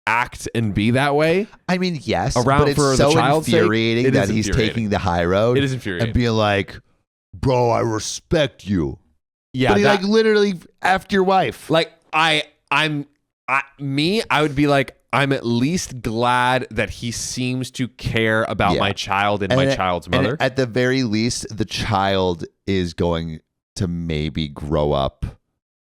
act and be that way? I mean, yes, Around but it's for the so child's sake? infuriating It is that he's infuriating. taking the high road. It is infuriating. And being like, bro, I respect you. Yeah, But he like literally effed your wife. like I would be like, I'm at least glad that he seems to care about Yeah. my child and my child's and mother. at the very least, the child is going to maybe grow up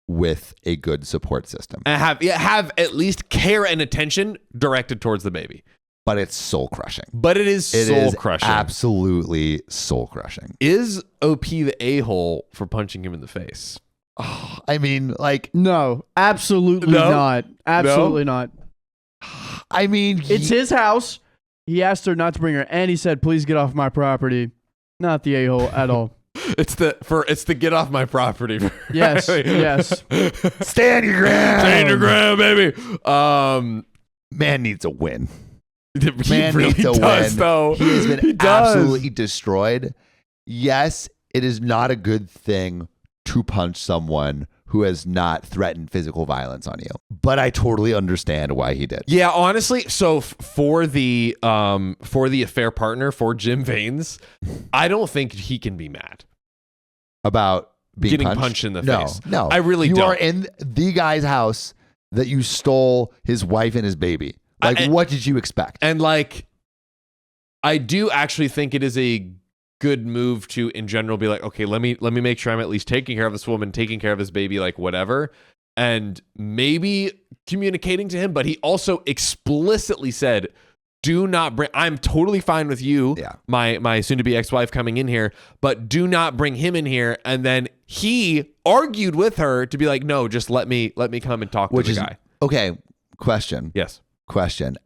with a good support system. And have at least care and attention directed towards the baby. But it's soul crushing. But it is soul crushing. Absolutely soul crushing. Is OP the a-hole for punching him in the face? I mean, like, No, absolutely No? not. Absolutely not. I mean, It's his house. He asked her not to bring her, and he said, please get off my property. Not the a-hole at all. It's the get off my property. Yes, yes. stand your ground. Stand your ground, baby. Man needs a win. He Man really needs a does, win. though. He has been He does. absolutely destroyed. Yes, it is not a good thing to punch someone who has not threatened physical violence on you. But I totally understand why he did. Yeah, honestly, so for the affair partner, for Jim Vanes, I don't think he can be mad About being getting punched in the face. No, I really you don't. are in the guy's house that you stole his wife and his baby. Like, what did you expect? And like, I do actually think it is a good move to, in general, be like, okay, let me make sure I'm at least taking care of this woman, taking care of this baby, like whatever, and maybe communicating to him. But he also explicitly said, do not bring, I'm totally fine with you, Yeah. my soon-to-be ex-wife coming in here, but do not bring him in here. And then he argued with her to be like, no, just let me come and talk to the guy. Okay, question. Yes.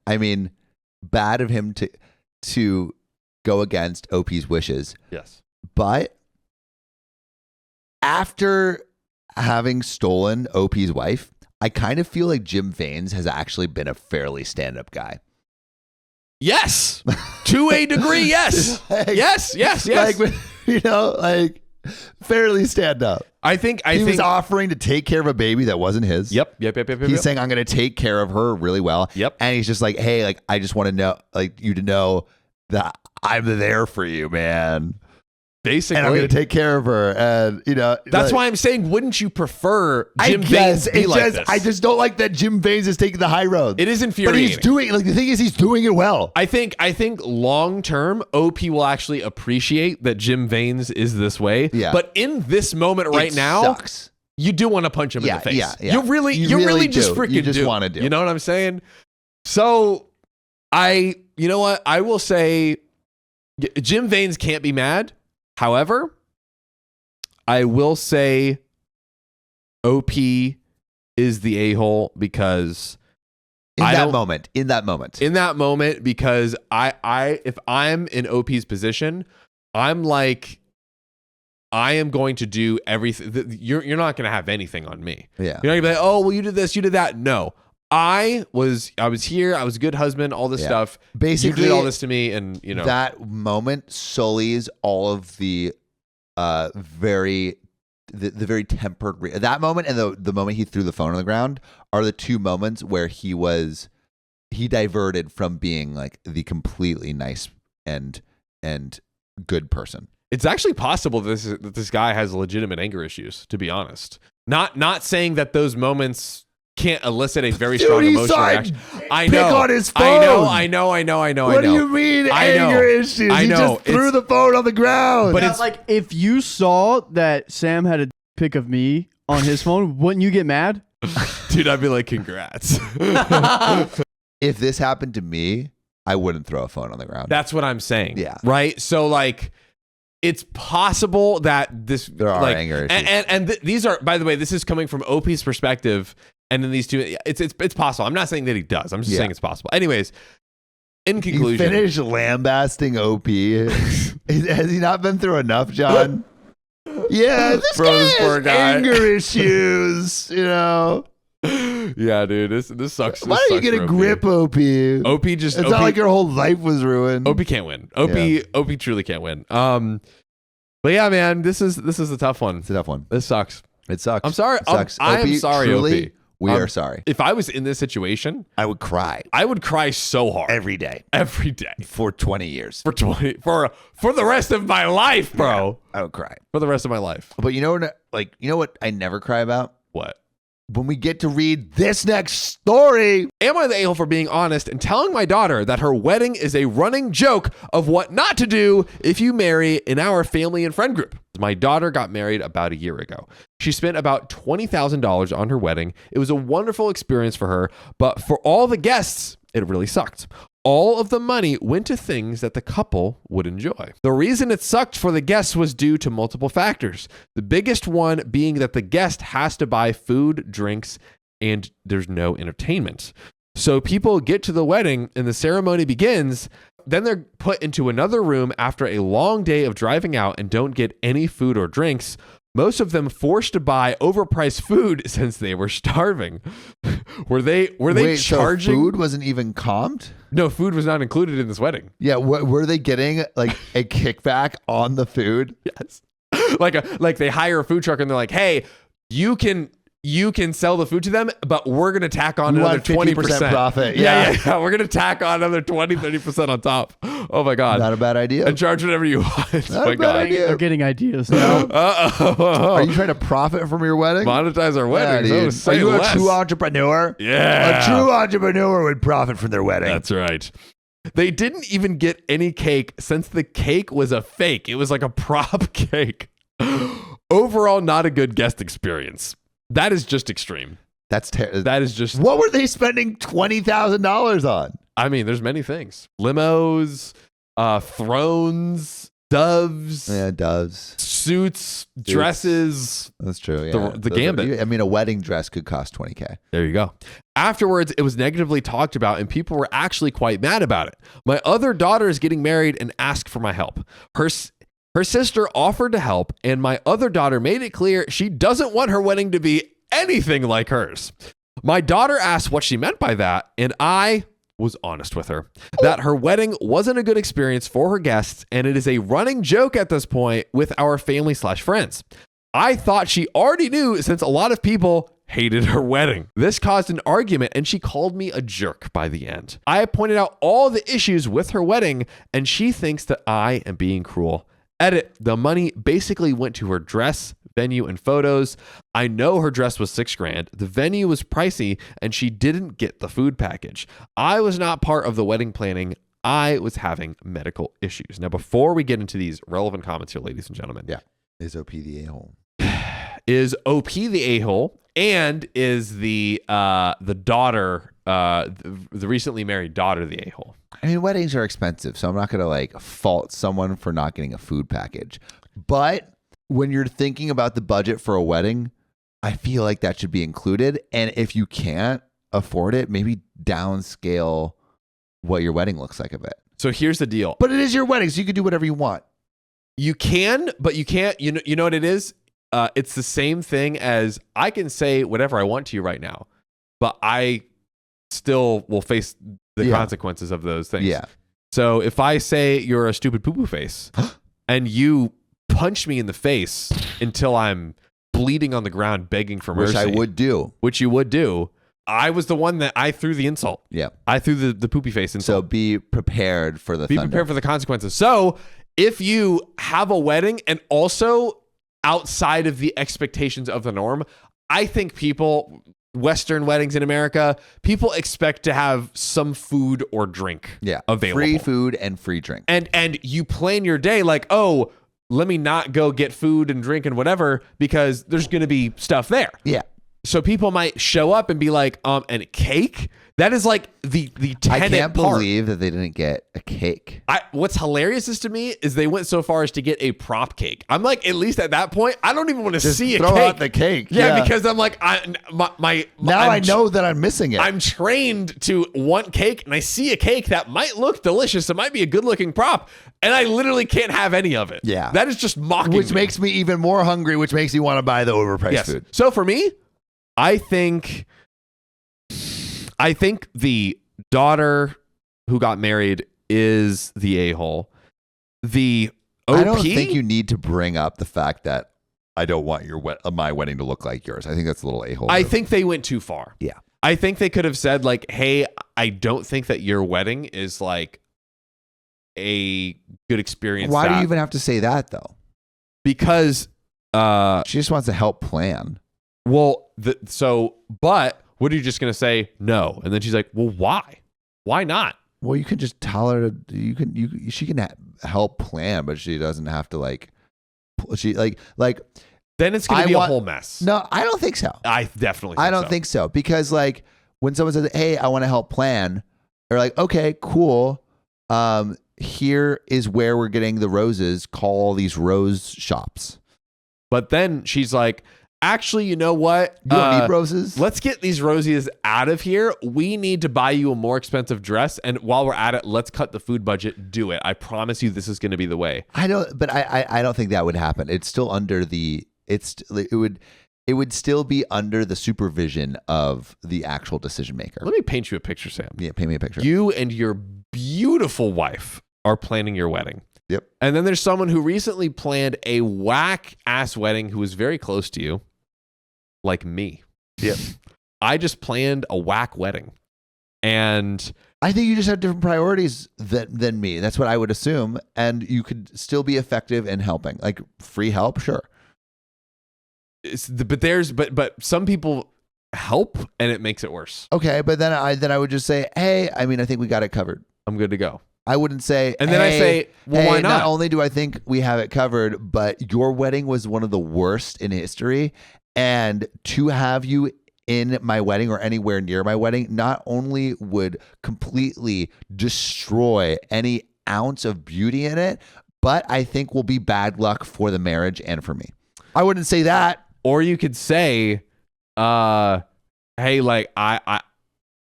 I mean, bad of him to go against OP's wishes. Yes. But after having stolen OP's wife, I kind of feel like Jim Vanes has actually been a fairly stand-up guy. Yes. To a degree, yes. Like- yes. Like, you know, like fairly stand-up. I think He was offering to take care of a baby that wasn't his. Yep. He's saying, I'm going to take care of her really well. Yep. And he's just like, hey, like, I just want to know, like, you to know that I'm there for you, man. Basically. And I'm going to take care of her. And, you know. That's why I'm saying, wouldn't you prefer Jim I Vanes guess be it's like just, this? I just don't like that Jim Vanes is taking the high road. It is But infuriating. he's doing, like, the thing is, he's doing it well. I think long term, OP will actually appreciate that Jim Vanes is this way. Yeah. But in this moment right It now, sucks. you do want to punch him in the face. Yeah. You really just do. freaking You just do. want to do. You know what I'm saying? So you know what? I will say Jim Vanes can't be mad. However, I will say OP is the a-hole because In that moment. Because I if I'm in OP's position, I'm like, I am going to do everything. You're not going to have anything on me. Yeah. You're not going to be like, oh, well, you did this, you did that. No, I was here. I was a good husband, all this stuff. Basically, you did all this to me. And that moment sullies all of the very tempered, that moment and the moment he threw the phone on the ground are the two moments where he diverted from being like the completely nice and good person. It's actually possible that this guy has legitimate anger issues, to be honest. Not saying that those moments can't elicit a very strong emotional reaction. I know. Pick on his phone. I know. What do you mean anger issues? I know. He just threw the phone on the ground. But it's like, if you saw that Sam had a pic of me on his phone, wouldn't you get mad? Dude, I'd be like, congrats. If this happened to me, I wouldn't throw a phone on the ground. That's what I'm saying. Yeah. Right? So like, it's possible that there are anger issues. And these are, by the way, this is coming from OP's perspective. And then these two, it's possible. I'm not saying that he does. I'm just saying it's possible. Anyways, in conclusion, you finish lambasting OP. Has he not been through enough, John? Yeah, this guy has anger issues. Yeah, dude, this sucks. Why don't you get a grip, OP? OP just. It's not like your whole life was ruined. OP can't win. OP truly can't win. But yeah, man, this is a tough one. It's a tough one. This sucks. It sucks. I'm sorry. I am sorry, truly, OP. We are sorry. If I was in this situation, I would cry. I would cry so hard every day for 20 years. For the rest of my life, bro. Yeah, I would cry for the rest of my life. But you know what I never cry about? What? When we get to read this next story. Am I the a-hole for being honest and telling my daughter that her wedding is a running joke of what not to do if you marry in our family and friend group? My daughter got married about a year ago. She spent about $20,000 on her wedding. It was a wonderful experience for her, but for all the guests, it really sucked. All of the money went to things that the couple would enjoy. The reason it sucked for the guests was due to multiple factors. The biggest one being that the guest has to buy food, drinks, and there's no entertainment. So people get to the wedding and the ceremony begins. Then they're put into another room after a long day of driving out and don't get any food or drinks. Most of them forced to buy overpriced food since they were starving. Were they charging? So food wasn't even comped? No, food was not included in this wedding. Yeah, were they getting like a kickback on the food? Yes. Like they hire a food truck and they're like, "Hey, you can sell the food to them, but we're going to tack on another 20% profit." Yeah. We're going to tack on another 20-30% on top. Oh my God. Not a bad idea. And charge whatever you want. Not a bad idea. They're getting ideas now. Are you trying to profit from your wedding? Monetize our wedding. Yeah, are you a true entrepreneur? Yeah. A true entrepreneur would profit from their wedding. That's right. They didn't even get any cake since the cake was a fake. It was like a prop cake. Overall, not a good guest experience. That is just extreme. That is just. What were they spending $20,000 on? I mean, there's many things: limos, thrones, doves. Yeah, doves. Suits, dresses. That's true. Yeah, the gambit. A wedding dress could cost $20,000. There you go. Afterwards, it was negatively talked about, and people were actually quite mad about it. My other daughter is getting married and asked for my help. Her sister offered to help, and my other daughter made it clear she doesn't want her wedding to be anything like hers. My daughter asked what she meant by that, and I was honest with her that her wedding wasn't a good experience for her guests, and it is a running joke at this point with our family/friends. I thought she already knew since a lot of people hated her wedding. This caused an argument and she called me a jerk by the end. I pointed out all the issues with her wedding and she thinks that I am being cruel. Edit, the money basically went to her dress, venue, and photos. I know her dress was $6,000. The venue was pricey and she didn't get the food package. I was not part of the wedding planning. I was having medical issues. Now, before we get into these relevant comments here, ladies and gentlemen. Yeah. Is OP the a-hole? Is OP the a-hole? And is the daughter, the recently married daughter, the a-hole? I mean, weddings are expensive, so I'm not going to fault someone for not getting a food package. But when you're thinking about the budget for a wedding, I feel like that should be included. And if you can't, afford it, maybe downscale what your wedding looks like a bit. So here's the deal. But it is your wedding, so you can do whatever you want. You can, but you can't. You know what it is? It's the same thing as I can say whatever I want to you right now, but I still will face the consequences of those things. Yeah. So if I say you're a stupid poo-poo face and you punch me in the face until I'm bleeding on the ground begging for mercy. Which I would do. Which you would do. I was the one that I threw the insult. Yeah. I threw the poopy face insult. So be prepared for the thunder. Be prepared for the consequences. So if you have a wedding and also outside of the expectations of the norm, I think people, Western weddings in America, people expect to have some food or drink available. Free food and free drink. And you plan your day like, oh, let me not go get food and drink and whatever because there's going to be stuff there. Yeah. So people might show up and be like, and cake? That is like the tenet I can't part. believe that they didn't get a cake. What's hilarious is to me is they went so far as to get a prop cake. I'm like, at least at that point, I don't even want to see a cake. Throw out the cake. Yeah, because I'm like, I know that I'm missing it. I'm trained to want cake, and I see a cake that might look delicious. It might be a good looking prop, and I literally can't have any of it. Yeah, that is just mocking. Which makes me even more hungry. Which makes me want to buy the overpriced food. So for me, I think the daughter who got married is the a-hole. The OP, I don't think you need to bring up the fact that I don't want my wedding to look like yours. I think that's a little a-hole. I think they went too far. Yeah. I think they could have said like, hey, I don't think that your wedding is like a good experience. Why do you even have to say that though? Because she just wants to help plan. Well, but what are you just going to say? No. And then she's like, well, why? Why not? Well, you can just tell her she can help plan, but she doesn't have to then it's going to be a whole mess. No, I don't think so. I definitely think so because like when someone says, hey, I want to help plan, they're like, okay, cool. Here is where we're getting the roses. Call these rose shops. But then she's like, actually, you know what? You don't need roses. Let's get these roses out of here. We need to buy you a more expensive dress. And while we're at it, let's cut the food budget. Do it. I promise you this is going to be the way. I don't, but I don't think that would happen. It's still under it would still be under the supervision of the actual decision maker. Let me paint you a picture, Sam. Yeah, paint me a picture. You and your beautiful wife are planning your wedding. Yep. And then there's someone who recently planned a whack ass wedding who was very close to you. Like me. Yep. I just planned a whack wedding. And I think you just have different priorities than me. That's what I would assume. And you could still be effective in helping. Like free help, sure. But some people help and it makes it worse. Okay, but then I would just say, hey, I think we got it covered. I'm good to go. I wouldn't say, and then I say, well, why not? Not only do I think we have it covered, but your wedding was one of the worst in history. And to have you in my wedding or anywhere near my wedding not only would completely destroy any ounce of beauty in it, but I think will be bad luck for the marriage and for me. I wouldn't say that. Or you could say, hey, like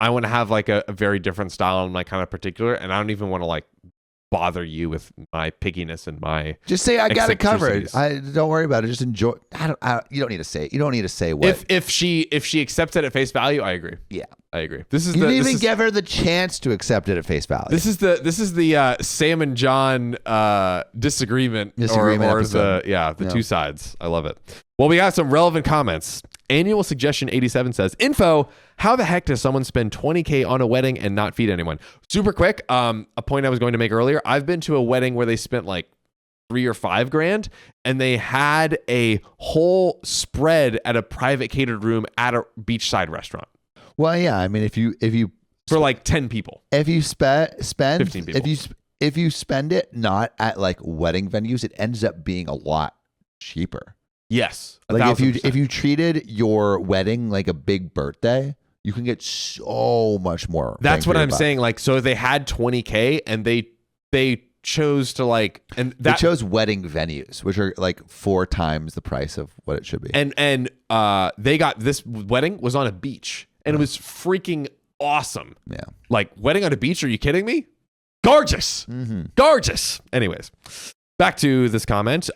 I want to have like a very different style and like kind of particular, and I don't even want to like bother you with my pickiness and my just say I got it covered. Don't worry about it. Just enjoy. You don't need to say it. You don't need to say what. If she accepts it at face value, I agree. Yeah, I agree. You didn't even give her the chance to accept it at face value. This is the Sam and John disagreement or episode. the two sides. I love it. Well, we got some relevant comments. Annual Suggestion 87 says, info, how the heck does someone spend $20K on a wedding and not feed anyone? Super quick, a point I was going to make earlier. I've been to a wedding where they spent like $3 or $5 grand and they had a whole spread at a private catered room at a beachside restaurant. Well, yeah. If you for like 10 people, if you spend 15 people, if you spend it not at like wedding venues, it ends up being a lot cheaper. Yes. Like if you treated your wedding like a big birthday, you can get so much more. That's what I'm saying. Like, so they had $20K and they chose to like, and they chose wedding venues, which are like 4 times the price of what it should be. And they got, this wedding was on a beach. and it was freaking awesome. Yeah. Like, wedding on a beach, are you kidding me? Gorgeous. Gorgeous. Anyways, back to this comment.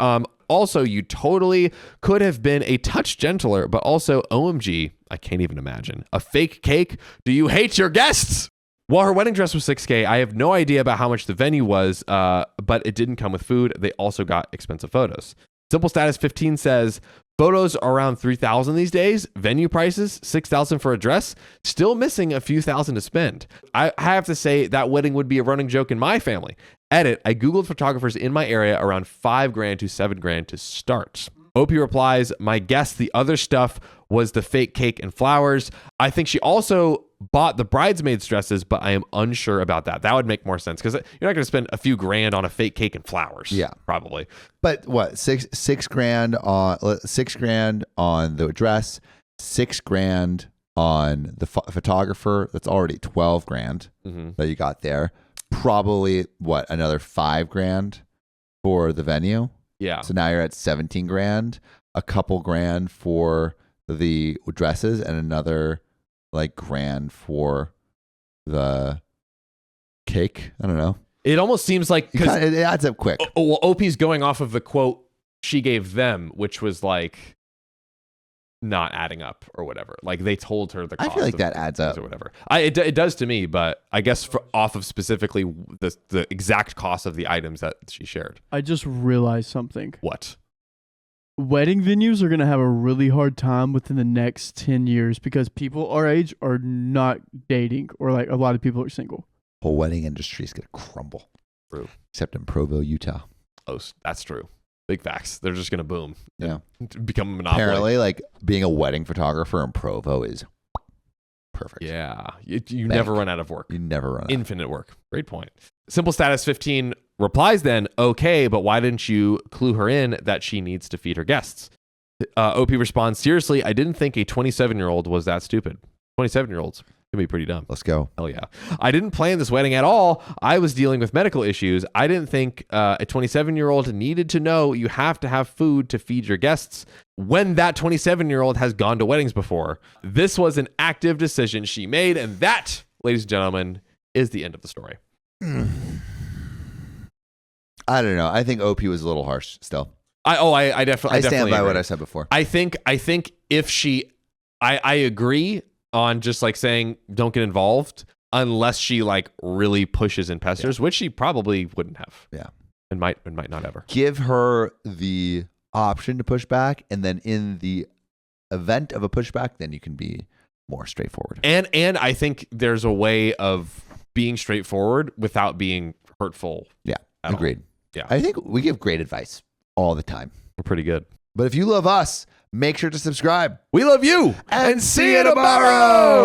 Also, you totally could have been a touch gentler, but also OMG, I can't even imagine. A fake cake? Do you hate your guests? While her wedding dress was $6,000, I have no idea about how much the venue was, but it didn't come with food. They also got expensive photos. Simple Status 15 says, photos are around $3,000 these days. Venue prices, $6,000 for a dress. Still missing a few thousand to spend. I have to say that wedding would be a running joke in my family. Edit, I Googled photographers in my area around $5,000 to $7,000 to start. OP replies, my guess the other stuff was the fake cake and flowers. I think she also bought the bridesmaids dresses, but I am unsure about that. That would make more sense because you're not going to spend a few grand on a fake cake and flowers. Yeah, probably. But what, $6,000 on $6,000 on the dress, $6,000 on the photographer. That's already $12,000 that you got there. Probably what, another $5,000 for the venue. Yeah. So now you're at $17,000, a couple grand for the dresses, and another like grand for the cake. I don't know. It almost seems like because it adds up quick. Well, OP's going off of the quote she gave them, which was like not adding up or whatever. Like they told her the cost. I feel like that adds up or whatever. It does to me, but I guess off of specifically the exact cost of the items that she shared. I just realized something. What? Wedding venues are going to have a really hard time within the next 10 years because people our age are not dating, or like a lot of people are single. Whole wedding industry is going to crumble. True. Except in Provo, Utah. Oh, that's true. Big facts. They're just going to boom. Yeah. Become a monopoly. Apparently, like being a wedding photographer in Provo is perfect. Yeah. You never run out of work. You never run out. Infinite work. Great point. Simple Status 15 replies then, okay, but why didn't you clue her in that she needs to feed her guests? OP responds, seriously, I didn't think a 27-year-old was that stupid. 27-year-olds can be pretty dumb. Let's go. Hell yeah. I didn't plan this wedding at all. I was dealing with medical issues. I didn't think a 27-year-old needed to know you have to have food to feed your guests when that 27-year-old has gone to weddings before. This was an active decision she made, and that, ladies and gentlemen, is the end of the story. I don't know. I think OP was a little harsh still. I definitely stand by agree. what I said before. I think if she, I agree on just like saying don't get involved unless she like really pushes and pesters, which she probably wouldn't have. Yeah, and might not ever. Give her the option to push back, and then in the event of a pushback, then you can be more straightforward. And I think there's a way of being straightforward without being hurtful. Yeah, agreed. All. Yeah, I think we give great advice all the time. We're pretty good. But if you love us, make sure to subscribe. We love you, and see you tomorrow.